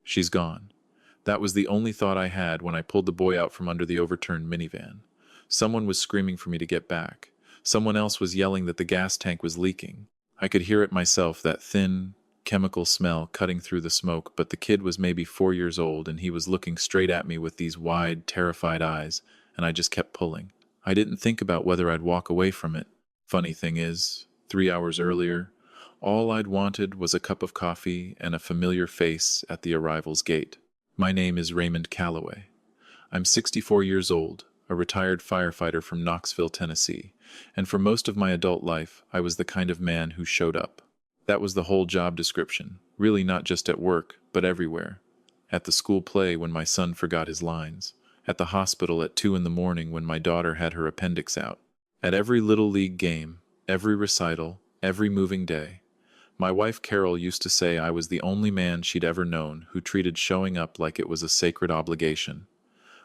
She's gone. That was the only thought I had when I pulled the boy out from under the overturned minivan. Someone was screaming for me to get back. Someone else was yelling that the gas tank was leaking. I could hear it myself, that thin, chemical smell cutting through the smoke, but the kid was maybe 4 years old and he was looking straight at me with these wide, terrified eyes, and I just kept pulling. I didn't think about whether I'd walk away from it. Funny thing is, 3 hours earlier, all I'd wanted was a cup of coffee and a familiar face at the arrival's gate. My name is Raymond Calloway. I'm 64 years old, a retired firefighter from Knoxville, Tennessee, and for most of my adult life, I was the kind of man who showed up. That was the whole job description, really not just at work, but everywhere. At the school play when my son forgot his lines, at the hospital at 2 in the morning when my daughter had her appendix out, at every Little League game, every recital, every moving day. My wife Carol used to say I was the only man she'd ever known who treated showing up like it was a sacred obligation.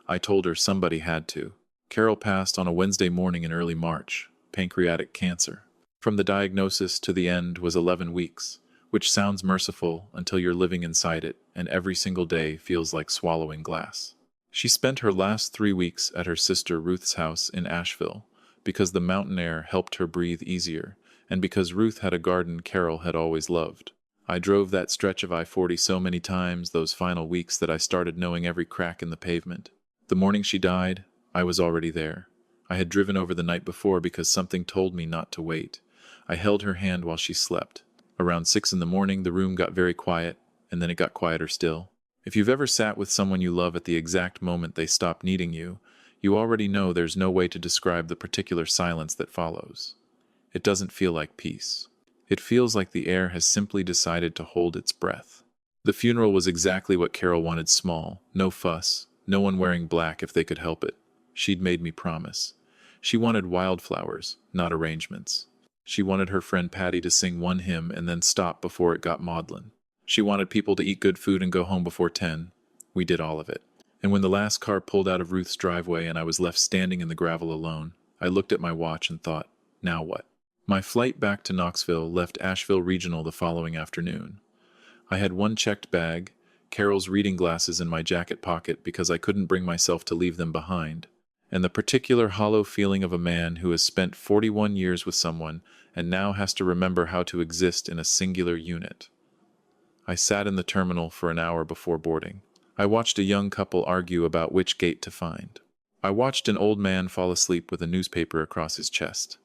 I told her somebody had to. Carol passed on a Wednesday morning in early March, pancreatic cancer. From the diagnosis to the end was 11 weeks, which sounds merciful until you're living inside it and every single day feels like swallowing glass. She spent her last 3 weeks at her sister Ruth's house in Asheville because the mountain air helped her breathe easier, and because Ruth had a garden Carol had always loved. I drove that stretch of I-40 so many times those final weeks that I started knowing every crack in the pavement. The morning she died, I was already there. I had driven over the night before because something told me not to wait. I held her hand while she slept. Around 6 in the morning, the room got very quiet, and then it got quieter still. If you've ever sat with someone you love at the exact moment they stop needing you, you already know there's no way to describe the particular silence that follows. It doesn't feel like peace. It feels like the air has simply decided to hold its breath. The funeral was exactly what Carol wanted: small, no fuss, no one wearing black if they could help it. She'd made me promise. She wanted wildflowers, not arrangements. She wanted her friend Patty to sing one hymn and then stop before it got maudlin. She wanted people to eat good food and go home before 10. We did all of it. And when the last car pulled out of Ruth's driveway and I was left standing in the gravel alone, I looked at my watch and thought, now what? My flight back to Knoxville left Asheville Regional the following afternoon. I had one checked bag, Carol's reading glasses in my jacket pocket because I couldn't bring myself to leave them behind, and the particular hollow feeling of a man who has spent 41 years with someone and now has to remember how to exist in a singular unit. I sat in the terminal for an hour before boarding. I watched a young couple argue about which gate to find. I watched an old man fall asleep with a newspaper across his chest.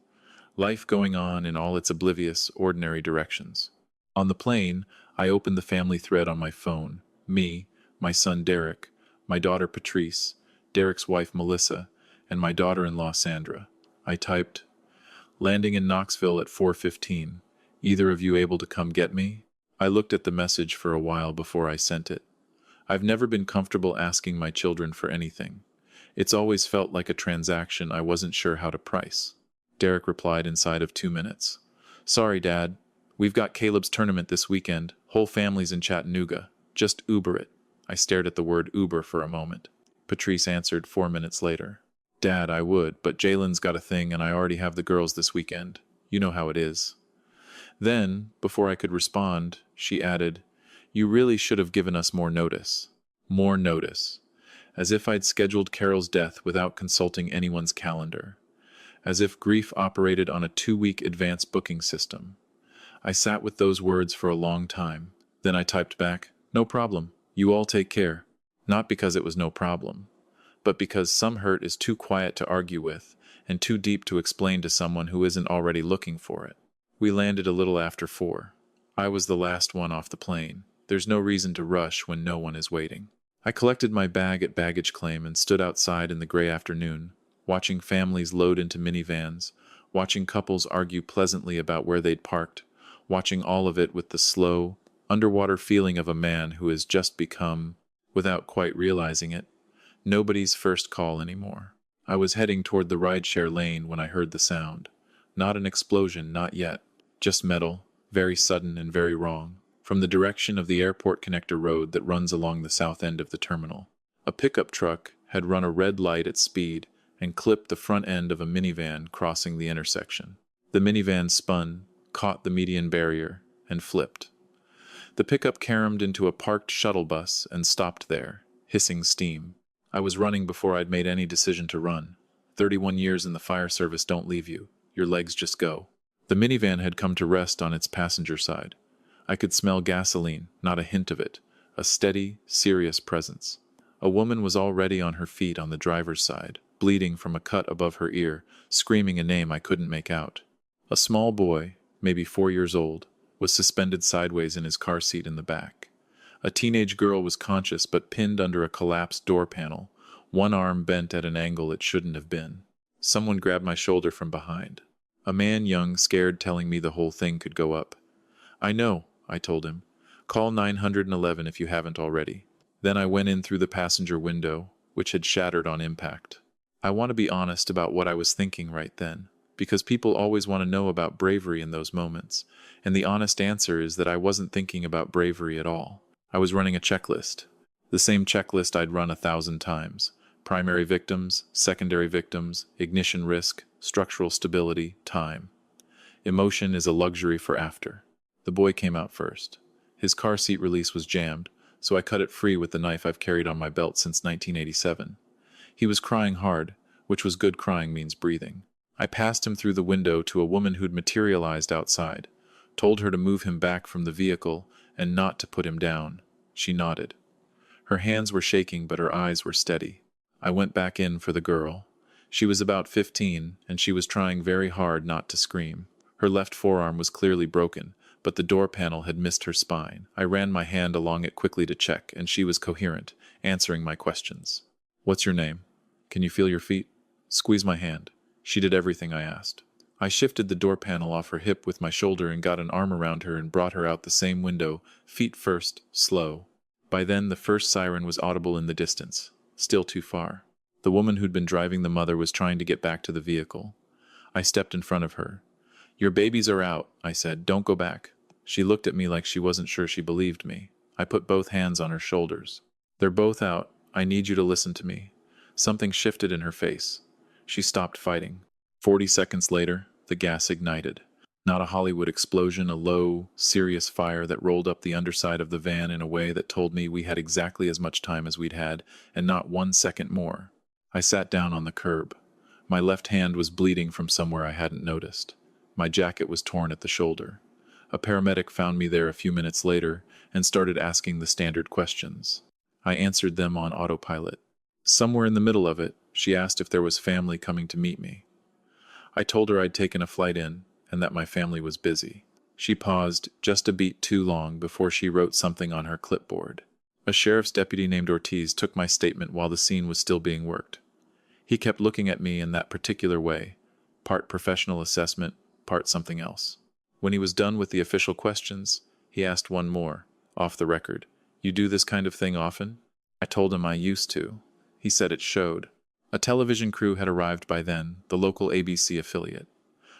Life going on in all its oblivious, ordinary directions. On the plane, I opened the family thread on my phone. Me, my son Derek, my daughter Patrice, Derek's wife Melissa, and my daughter-in-law Sandra. I typed, "Landing in Knoxville at 4:15. Either of you able to come get me?" I looked at the message for a while before I sent it. I've never been comfortable asking my children for anything. It's always felt like a transaction I wasn't sure how to price. Derek replied inside of 2 minutes. "Sorry, Dad. We've got Caleb's tournament this weekend. Whole family's in Chattanooga. Just Uber it." I stared at the word Uber for a moment. Patrice answered 4 minutes later. "Dad, I would, but Jalen's got a thing and I already have the girls this weekend. You know how it is." Then, before I could respond, she added, "You really should have given us more notice." More notice. As if I'd scheduled Carol's death without consulting anyone's calendar. As if grief operated on a 2-week advance booking system. I sat with those words for a long time. Then I typed back, "No problem. You all take care." Not because it was no problem, but because some hurt is too quiet to argue with and too deep to explain to someone who isn't already looking for it. We landed a little after 4. I was the last one off the plane. There's no reason to rush when no one is waiting. I collected my bag at baggage claim and stood outside in the gray afternoon, watching families load into minivans, watching couples argue pleasantly about where they'd parked, watching all of it with the slow, underwater feeling of a man who has just become, without quite realizing it, nobody's first call anymore. I was heading toward the rideshare lane when I heard the sound. Not an explosion, not yet. Just metal, very sudden and very wrong, from the direction of the airport connector road that runs along the south end of the terminal. A pickup truck had run a red light at speed and clipped the front end of a minivan crossing the intersection. The minivan spun, caught the median barrier, and flipped. The pickup caromed into a parked shuttle bus and stopped there, hissing steam. I was running before I'd made any decision to run. 31 years in the fire service don't leave you. Your legs just go. The minivan had come to rest on its passenger side. I could smell gasoline, not a hint of it. A steady, serious presence. A woman was already on her feet on the driver's side, bleeding from a cut above her ear, screaming a name I couldn't make out. A small boy, maybe 4 years old, was suspended sideways in his car seat in the back. A teenage girl was conscious but pinned under a collapsed door panel, one arm bent at an angle it shouldn't have been. Someone grabbed my shoulder from behind. A man young, scared, telling me the whole thing could go up. I know, I told him. Call 911 if you haven't already. Then I went in through the passenger window, which had shattered on impact. I want to be honest about what I was thinking right then, because people always want to know about bravery in those moments, and the honest answer is that I wasn't thinking about bravery at all. I was running a checklist. The same checklist I'd run 1,000 times. Primary victims, secondary victims, ignition risk, structural stability, time. Emotion is a luxury for after. The boy came out first. His car seat release was jammed, so I cut it free with the knife I've carried on my belt since 1987. He was crying hard, which was good. Crying means breathing. I passed him through the window to a woman who'd materialized outside, told her to move him back from the vehicle and not to put him down. She nodded. Her hands were shaking, but her eyes were steady. I went back in for the girl. She was about 15, and she was trying very hard not to scream. Her left forearm was clearly broken, but the door panel had missed her spine. I ran my hand along it quickly to check, and she was coherent, answering my questions. What's your name? Can you feel your feet? Squeeze my hand. She did everything I asked. I shifted the door panel off her hip with my shoulder and got an arm around her and brought her out the same window, feet first, slow. By then, the first siren was audible in the distance. Still too far. The woman who'd been driving the mother was trying to get back to the vehicle. I stepped in front of her. Your babies are out, I said. Don't go back. She looked at me like she wasn't sure she believed me. I put both hands on her shoulders. They're both out. I need you to listen to me. Something shifted in her face. She stopped fighting. 40 seconds later, the gas ignited. Not a Hollywood explosion, a low, serious fire that rolled up the underside of the van in a way that told me we had exactly as much time as we'd had, and not 1 second more. I sat down on the curb. My left hand was bleeding from somewhere I hadn't noticed. My jacket was torn at the shoulder. A paramedic found me there a few minutes later and started asking the standard questions. I answered them on autopilot. Somewhere in the middle of it, she asked if there was family coming to meet me. I told her I'd taken a flight in and that my family was busy. She paused just a beat too long before she wrote something on her clipboard. A sheriff's deputy named Ortiz took my statement while the scene was still being worked. He kept looking at me in that particular way, part professional assessment, part something else. When he was done with the official questions, he asked one more, off the record. You do this kind of thing often? I told him I used to. He said it showed. A television crew had arrived by then, the local ABC affiliate.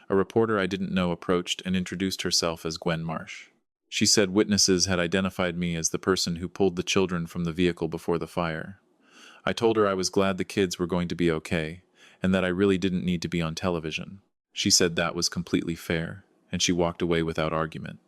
A reporter I didn't know approached and introduced herself as Gwen Marsh. She said witnesses had identified me as the person who pulled the children from the vehicle before the fire. I told her I was glad the kids were going to be okay, and that I really didn't need to be on television. She said that was completely fair, and she walked away without argument.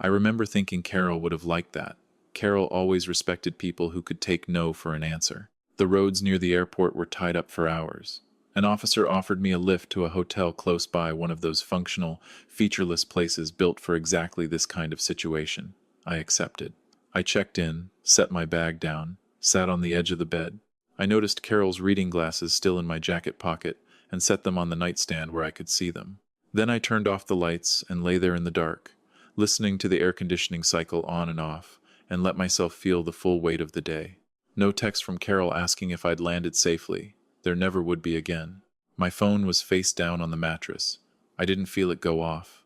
I remember thinking Carol would have liked that. Carol always respected people who could take no for an answer. The roads near the airport were tied up for hours. An officer offered me a lift to a hotel close by, one of those functional, featureless places built for exactly this kind of situation. I accepted. I checked in, set my bag down, sat on the edge of the bed. I noticed Carol's reading glasses still in my jacket pocket and set them on the nightstand where I could see them. Then I turned off the lights and lay there in the dark, listening to the air conditioning cycle on and off, and let myself feel the full weight of the day. No text from Carol asking if I'd landed safely. There never would be again. My phone was face down on the mattress. I didn't feel it go off.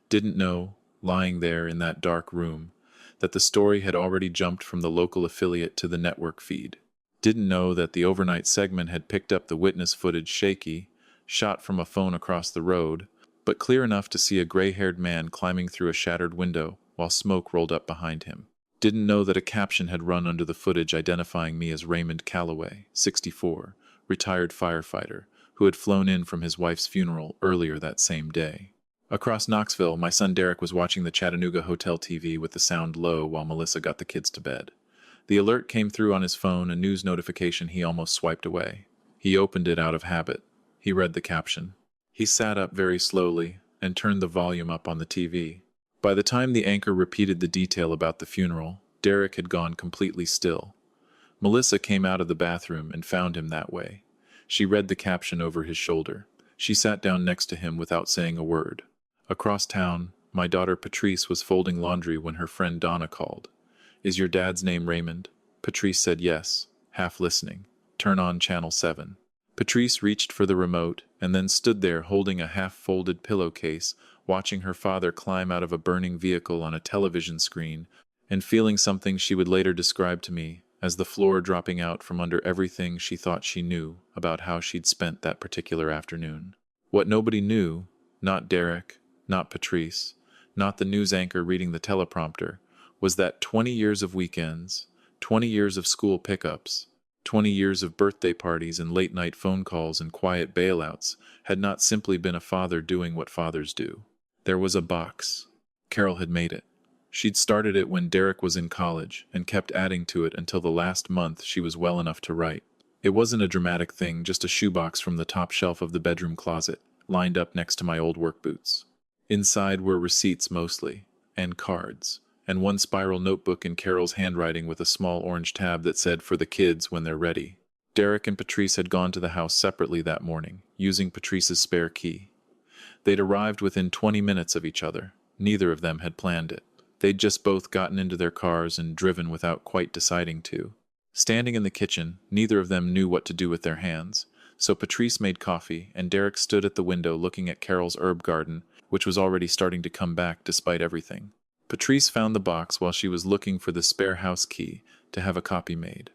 Didn't know, lying there in that dark room, that the story had already jumped from the local affiliate to the network feed. Didn't know that the overnight segment had picked up the witness footage shaky, shot from a phone across the road, but clear enough to see a gray-haired man climbing through a shattered window while smoke rolled up behind him. Didn't know that a caption had run under the footage identifying me as Raymond Calloway, 64, retired firefighter, who had flown in from his wife's funeral earlier that same day. Across Knoxville, my son Derek was watching the Chattanooga hotel TV with the sound low while Melissa got the kids to bed. The alert came through on his phone, a news notification he almost swiped away. He opened it out of habit. He read the caption. He sat up very slowly and turned the volume up on the TV. By the time the anchor repeated the detail about the funeral, Derek had gone completely still. Melissa came out of the bathroom and found him that way. She read the caption over his shoulder. She sat down next to him without saying a word. Across town, my daughter Patrice was folding laundry when her friend Donna called. "Is your dad's name Raymond?" Patrice said yes, half listening. "Turn on Channel 7. Patrice reached for the remote and then stood there holding a half-folded pillowcase, watching her father climb out of a burning vehicle on a television screen and feeling something she would later describe to me as the floor dropping out from under everything she thought she knew about how she'd spent that particular afternoon. What nobody knew, not Derek, not Patrice, not the news anchor reading the teleprompter, was that 20 years of weekends, 20 years of school pickups, 20 years of birthday parties and late-night phone calls and quiet bailouts had not simply been a father doing what fathers do. There was a box. Carol had made it. She'd started it when Derek was in college and kept adding to it until the last month she was well enough to write. It wasn't a dramatic thing, just a shoebox from the top shelf of the bedroom closet, lined up next to my old work boots. Inside were receipts mostly, and cards, and one spiral notebook in Carol's handwriting with a small orange tab that said, "For the kids when they're ready." Derek and Patrice had gone to the house separately that morning, using Patrice's spare key. They'd arrived within 20 minutes of each other. Neither of them had planned it. They'd just both gotten into their cars and driven without quite deciding to. Standing in the kitchen, neither of them knew what to do with their hands, so Patrice made coffee, and Derek stood at the window looking at Carol's herb garden, which was already starting to come back despite everything. Patrice found the box while she was looking for the spare house key to have a copy made.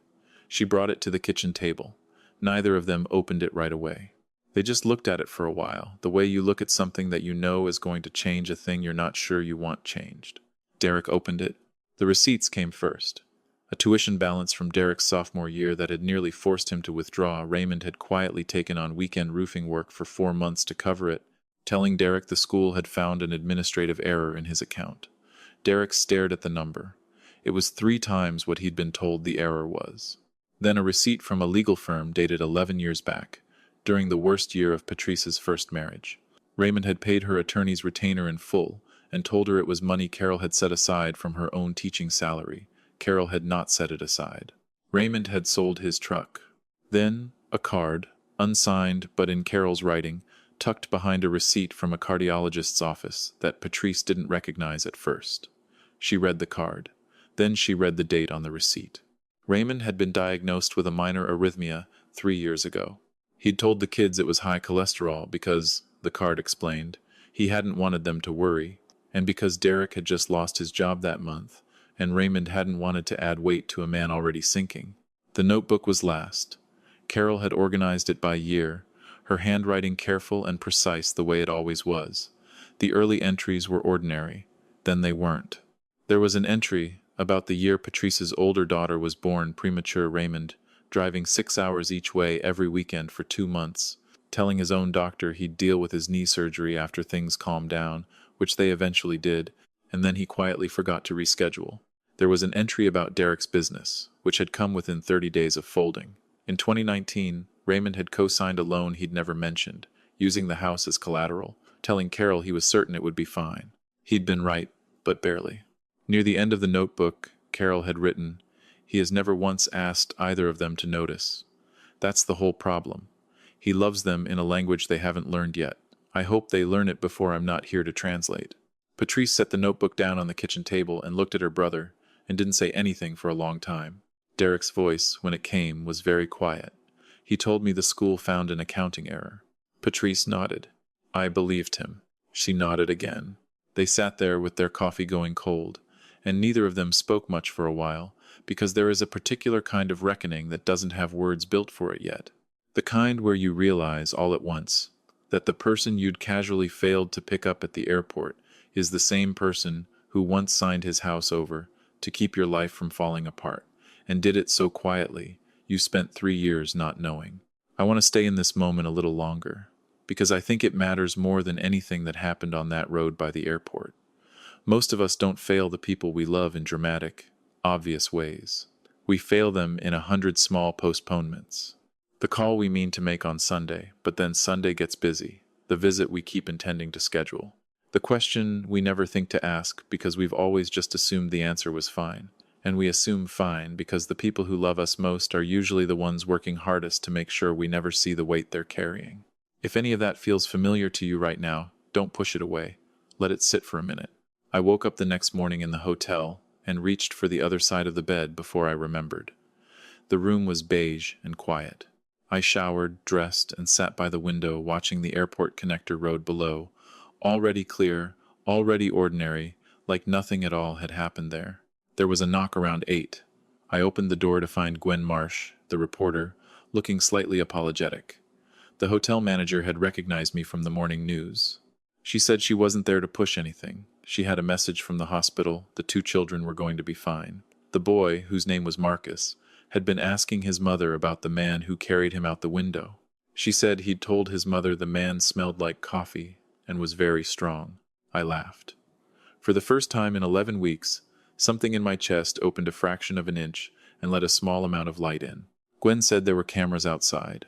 She brought it to the kitchen table. Neither of them opened it right away. They just looked at it for a while, the way you look at something that you know is going to change a thing you're not sure you want changed. Derek opened it. The receipts came first. A tuition balance from Derek's sophomore year that had nearly forced him to withdraw. Raymond had quietly taken on weekend roofing work for 4 months to cover it, telling Derek the school had found an administrative error in his account. Derek stared at the number. It was 3 times what he'd been told the error was. Then a receipt from a legal firm dated 11 years back, during the worst year of Patrice's first marriage. Raymond had paid her attorney's retainer in full and told her it was money Carol had set aside from her own teaching salary. Carol had not set it aside. Raymond had sold his truck. Then, a card, unsigned but in Carol's writing, tucked behind a receipt from a cardiologist's office that Patrice didn't recognize at first. She read the card. Then she read the date on the receipt. Raymond had been diagnosed with a minor arrhythmia 3 years ago. He'd told the kids it was high cholesterol because, the card explained, he hadn't wanted them to worry, and because Derek had just lost his job that month, and Raymond hadn't wanted to add weight to a man already sinking. The notebook was last. Carol had organized it by year, her handwriting careful and precise the way it always was. The early entries were ordinary, then they weren't. There was an entry about the year Patrice's older daughter was born, premature Raymond, driving 6 hours each way every weekend for 2 months, telling his own doctor he'd deal with his knee surgery after things calmed down, which they eventually did, and then he quietly forgot to reschedule. There was an entry about Derek's business, which had come within 30 days of folding. In 2019, Raymond had co-signed a loan he'd never mentioned, using the house as collateral, telling Carol he was certain it would be fine. He'd been right, but barely. Near the end of the notebook, Carol had written, "He has never once asked either of them to notice. That's the whole problem. He loves them in a language they haven't learned yet. I hope they learn it before I'm not here to translate." Patrice set the notebook down on the kitchen table and looked at her brother, and didn't say anything for a long time. Derek's voice, when it came, was very quiet. "He told me the school found an accounting error." Patrice nodded. I believed him. She nodded again. They sat there with their coffee going cold, and neither of them spoke much for a while, because there is a particular kind of reckoning that doesn't have words built for it yet. The kind where you realize all at once that the person you'd casually failed to pick up at the airport is the same person who once signed his house over to keep your life from falling apart, and did it so quietly you spent 3 years not knowing. I want to stay in this moment a little longer, because I think it matters more than anything that happened on that road by the airport. Most of us don't fail the people we love in dramatic, obvious ways. We fail them in 100 small postponements. The call we mean to make on Sunday, but then Sunday gets busy. The visit we keep intending to schedule. The question we never think to ask because we've always just assumed the answer was fine. And we assume fine because the people who love us most are usually the ones working hardest to make sure we never see the weight they're carrying. If any of that feels familiar to you right now, don't push it away. Let it sit for a minute. I woke up the next morning in the hotel and reached for the other side of the bed before I remembered. The room was beige and quiet. I showered, dressed, and sat by the window watching the airport connector road below, already clear, already ordinary, like nothing at all had happened there. There was a knock around 8. I opened the door to find Gwen Marsh, the reporter, looking slightly apologetic. The hotel manager had recognized me from the morning news. She said she wasn't there to push anything. She had a message from the hospital. The 2 children were going to be fine. The boy, whose name was Marcus, had been asking his mother about the man who carried him out the window. She said he'd told his mother the man smelled like coffee and was very strong. I laughed. For the first time in 11 weeks, something in my chest opened a fraction of an inch and let a small amount of light in. Gwen said there were cameras outside.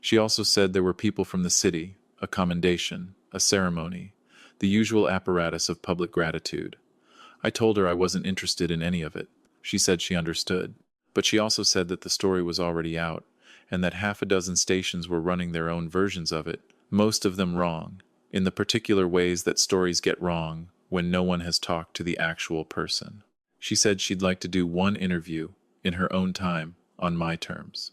She also said there were people from the city, a commendation, a ceremony, the usual apparatus of public gratitude. I told her I wasn't interested in any of it. She said she understood. But she also said that the story was already out, and that half a dozen stations were running their own versions of it, most of them wrong, in the particular ways that stories get wrong when no one has talked to the actual person. She said she'd like to do one interview, in her own time, on my terms.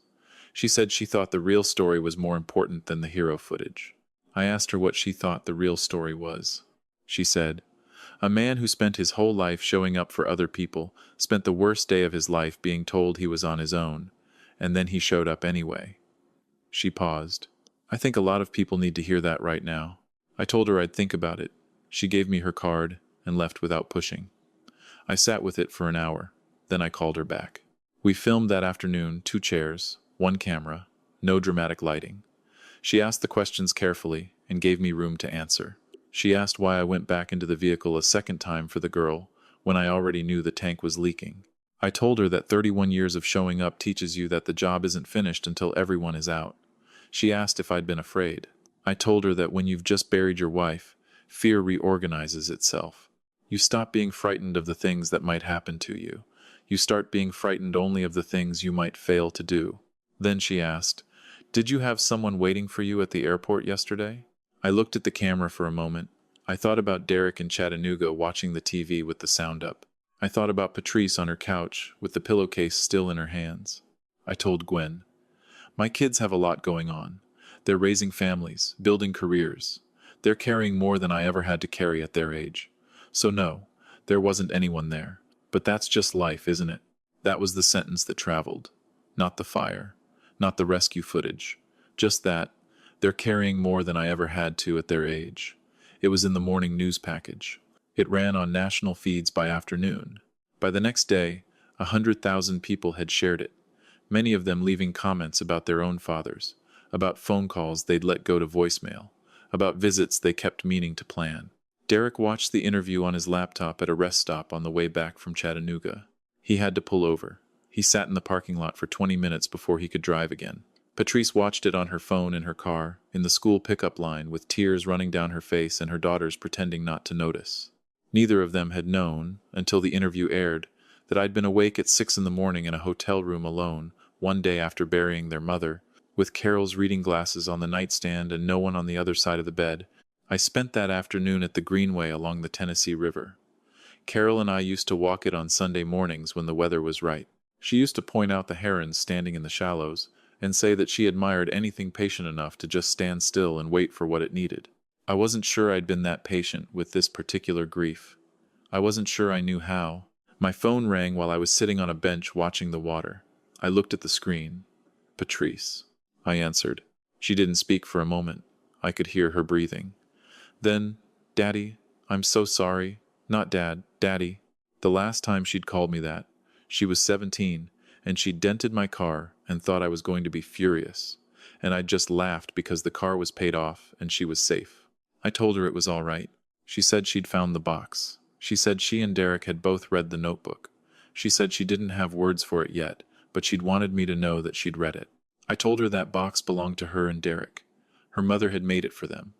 She said she thought the real story was more important than the hero footage. I asked her what she thought the real story was. She said, "A man who spent his whole life showing up for other people spent the worst day of his life being told he was on his own, and then he showed up anyway." She paused. "I think a lot of people need to hear that right now." I told her I'd think about it. She gave me her card and left without pushing. I sat with it for an hour. Then I called her back. We filmed that afternoon, 2 chairs, 1 camera, no dramatic lighting. She asked the questions carefully and gave me room to answer. She asked why I went back into the vehicle a second time for the girl when I already knew the tank was leaking. I told her that 31 years of showing up teaches you that the job isn't finished until everyone is out. She asked if I'd been afraid. I told her that when you've just buried your wife, fear reorganizes itself. You stop being frightened of the things that might happen to you. You start being frightened only of the things you might fail to do. Then she asked, "Did you have someone waiting for you at the airport yesterday?" I looked at the camera for a moment. I thought about Derek in Chattanooga watching the TV with the sound up. I thought about Patrice on her couch with the pillowcase still in her hands. I told Gwen, "My kids have a lot going on. They're raising families, building careers. They're carrying more than I ever had to carry at their age. So no, there wasn't anyone there. But that's just life, isn't it?" That was the sentence that traveled. Not the fire, not the rescue footage. Just that, they're carrying more than I ever had to at their age. It was in the morning news package. It ran on national feeds by afternoon. By the next day, 100,000 people had shared it, many of them leaving comments about their own fathers, about phone calls they'd let go to voicemail, about visits they kept meaning to plan. Derek watched the interview on his laptop at a rest stop on the way back from Chattanooga. He had to pull over. He sat in the parking lot for 20 minutes before he could drive again. Patrice watched it on her phone in her car, in the school pickup line, with tears running down her face and her daughters pretending not to notice. Neither of them had known, until the interview aired, that I'd been awake at 6 in the morning in a hotel room alone, one day after burying their mother, with Carol's reading glasses on the nightstand and no one on the other side of the bed. I spent that afternoon at the Greenway along the Tennessee River. Carol and I used to walk it on Sunday mornings when the weather was right. She used to point out the herons standing in the shallows and say that she admired anything patient enough to just stand still and wait for what it needed. I wasn't sure I'd been that patient with this particular grief. I wasn't sure I knew how. My phone rang while I was sitting on a bench watching the water. I looked at the screen. "Patrice," I answered. She didn't speak for a moment. I could hear her breathing. Then, "Daddy, I'm so sorry." Not Dad, Daddy. The last time she'd called me that, she was 17, and she'd dented my car and thought I was going to be furious. and I just laughed because the car was paid off and she was safe. I told her it was all right. She said she'd found the box. She said she and Derek had both read the notebook. She said she didn't have words for it yet, but she'd wanted me to know that she'd read it. I told her that box belonged to her and Derek. Her mother had made it for them.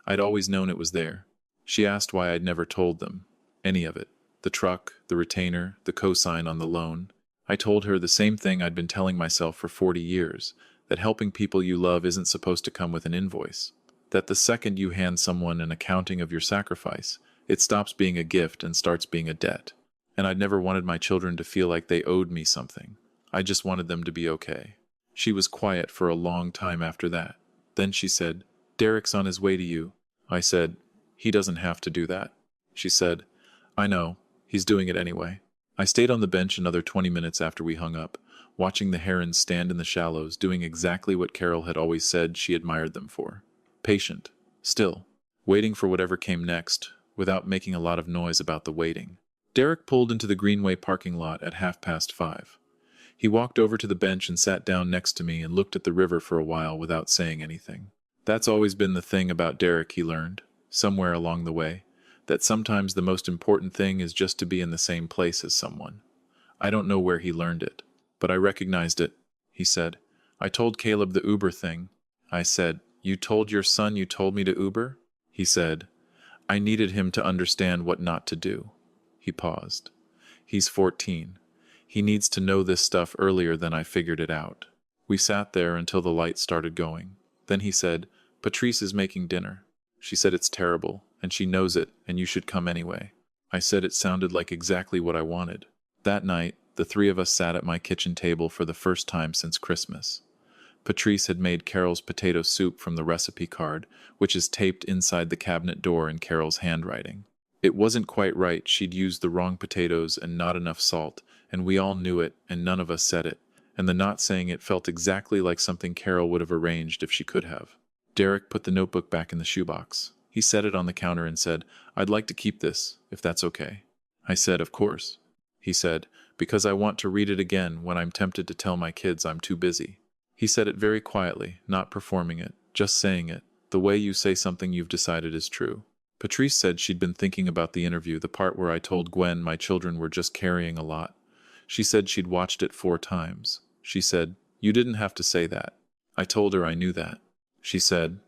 I'd always known it was there. She asked why I'd never told them any of it. The truck, the retainer, the cosign on the loan. I told her the same thing I'd been telling myself for 40 years, that helping people you love isn't supposed to come with an invoice. That the second you hand someone an accounting of your sacrifice, it stops being a gift and starts being a debt. And I'd never wanted my children to feel like they owed me something. I just wanted them to be okay. She was quiet for a long time after that. Then she said, "Derek's on his way to you." I said, "He doesn't have to do that." She said, "I know. He's doing it anyway." I stayed on the bench another 20 minutes after we hung up, watching the herons stand in the shallows, doing exactly what Carol had always said she admired them for. Patient, still, waiting for whatever came next, without making a lot of noise about the waiting. Derek pulled into the Greenway parking lot at 5:30. He walked over to the bench and sat down next to me and looked at the river for a while without saying anything. That's always been the thing about Derek, he learned, somewhere along the way, that sometimes the most important thing is just to be in the same place as someone. I don't know where he learned it, but I recognized it. He said, "I told Caleb the Uber thing." I said, "You told your son you told me to Uber?" He said, "I needed him to understand what not to do." He paused. "He's 14. He needs to know this stuff earlier than I figured it out." We sat there until the lights started going. Then he said, "Patrice is making dinner. She said it's terrible, and she knows it, and you should come anyway." I said it sounded like exactly what I wanted. That night, the three of us sat at my kitchen table for the first time since Christmas. Patrice had made Carol's potato soup from the recipe card, which is taped inside the cabinet door in Carol's handwriting. It wasn't quite right. She'd used the wrong potatoes and not enough salt, and we all knew it, and none of us said it. And the not saying it felt exactly like something Carol would have arranged if she could have. Derek put the notebook back in the shoebox. He set it on the counter and said, "I'd like to keep this, if that's okay." I said, "Of course." He said, "Because I want to read it again when I'm tempted to tell my kids I'm too busy." He said it very quietly, not performing it, just saying it, the way you say something you've decided is true. Patrice said she'd been thinking about the interview, the part where I told Gwen my children were just carrying a lot. She said she'd watched it 4 times. She said, "You didn't have to say that." I told her I knew that. She said,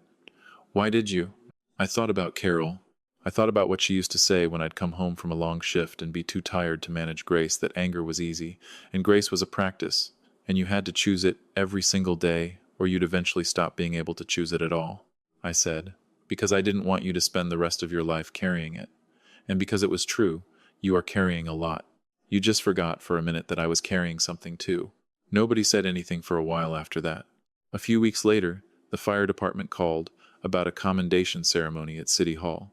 "Why did you?" I thought about Carol. I thought about what she used to say when I'd come home from a long shift and be too tired to manage Grace, that anger was easy, and Grace was a practice, and you had to choose it every single day, or you'd eventually stop being able to choose it at all. I said, "Because I didn't want you to spend the rest of your life carrying it. And because it was true, you are carrying a lot. You just forgot for a minute that I was carrying something too." Nobody said anything for a while after that. A few weeks later, the fire department called about a commendation ceremony at City Hall.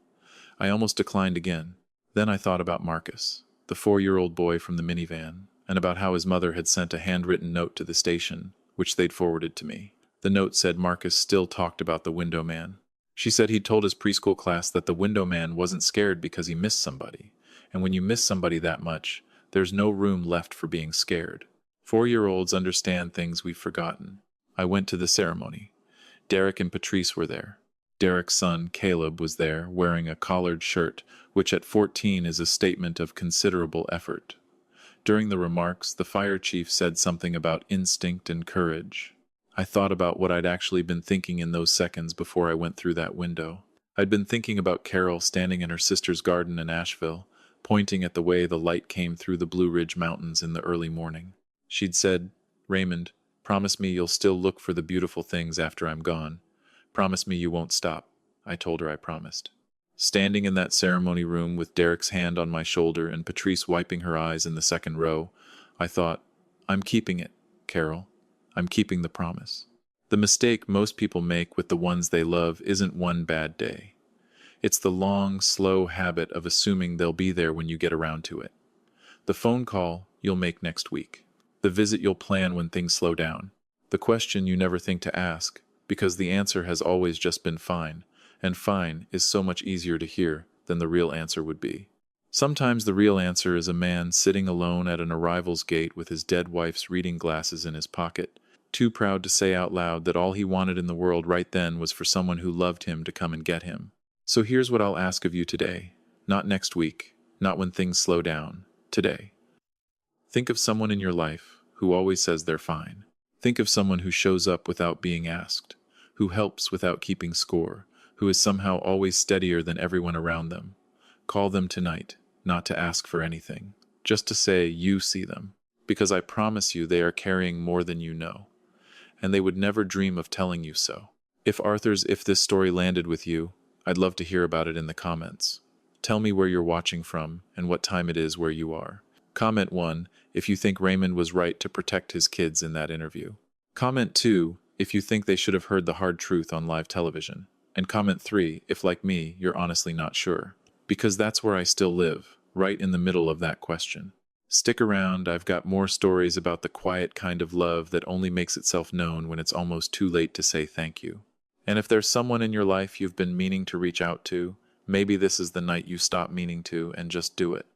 I almost declined again. Then I thought about Marcus, the 4-year-old boy from the minivan, and about how his mother had sent a handwritten note to the station, which they'd forwarded to me. The note said Marcus still talked about the window man. She said he'd told his preschool class that the window man wasn't scared because he missed somebody, and when you miss somebody that much, there's no room left for being scared. 4-year-olds understand things we've forgotten. I went to the ceremony. Derek and Patrice were there. Derek's son, Caleb, was there, wearing a collared shirt, which at 14 is a statement of considerable effort. During the remarks, the fire chief said something about instinct and courage. I thought about what I'd actually been thinking in those seconds before I went through that window. I'd been thinking about Carol standing in her sister's garden in Asheville, pointing at the way the light came through the Blue Ridge Mountains in the early morning. She'd said, "Raymond, promise me you'll still look for the beautiful things after I'm gone. Promise me you won't stop." I told her I promised. Standing in that ceremony room with Derek's hand on my shoulder and Patrice wiping her eyes in the second row, I thought, I'm keeping it, Carol. I'm keeping the promise. The mistake most people make with the ones they love isn't one bad day. It's the long, slow habit of assuming they'll be there when you get around to it. The phone call you'll make next week. The visit you'll plan when things slow down. The question you never think to ask, because the answer has always just been fine, and fine is so much easier to hear than the real answer would be. Sometimes the real answer is a man sitting alone at an arrival's gate with his dead wife's reading glasses in his pocket, too proud to say out loud that all he wanted in the world right then was for someone who loved him to come and get him. So here's what I'll ask of you today. Not next week, not when things slow down. Today. Think of someone in your life who always says they're fine. Think of someone who shows up without being asked, who helps without keeping score, who is somehow always steadier than everyone around them. Call them tonight, not to ask for anything, just to say you see them, because I promise you they are carrying more than you know, and they would never dream of telling you so. If this story landed with you, I'd love to hear about it in the comments. Tell me where you're watching from and what time it is where you are. Comment 1 if you think Raymond was right to protect his kids in that interview. Comment 2 if you think they should have heard the hard truth on live television. And comment 3 if, like me, you're honestly not sure. Because that's where I still live, right in the middle of that question. Stick around, I've got more stories about the quiet kind of love that only makes itself known when it's almost too late to say thank you. And if there's someone in your life you've been meaning to reach out to, maybe this is the night you stop meaning to and just do it.